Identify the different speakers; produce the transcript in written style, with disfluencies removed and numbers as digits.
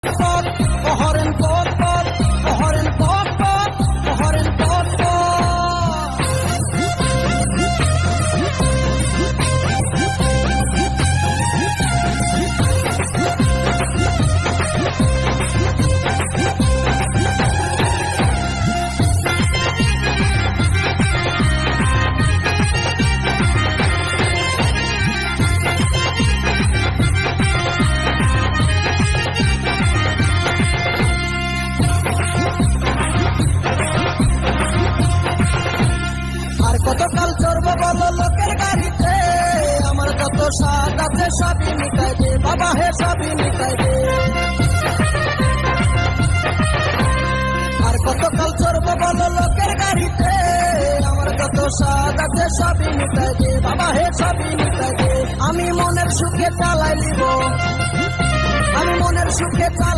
Speaker 1: Poharen pot pot, poharen pot pot, poharen pot pot. কতকাল চড়বো বলো লোকের গাড়িতে, আমার কত স্বাদ আছে সবই মিটাই দে বাবা হে, সবই মিটাই দে। আর কতকাল চড়বো বলো লোকের গাড়িতে, আমার কত স্বাদ আছে সবই মিটাই দে বাবা হে, সবই মিটাই দে। আমি মনের সুখে চালাই নিব, আমি মনের সুখে চালাই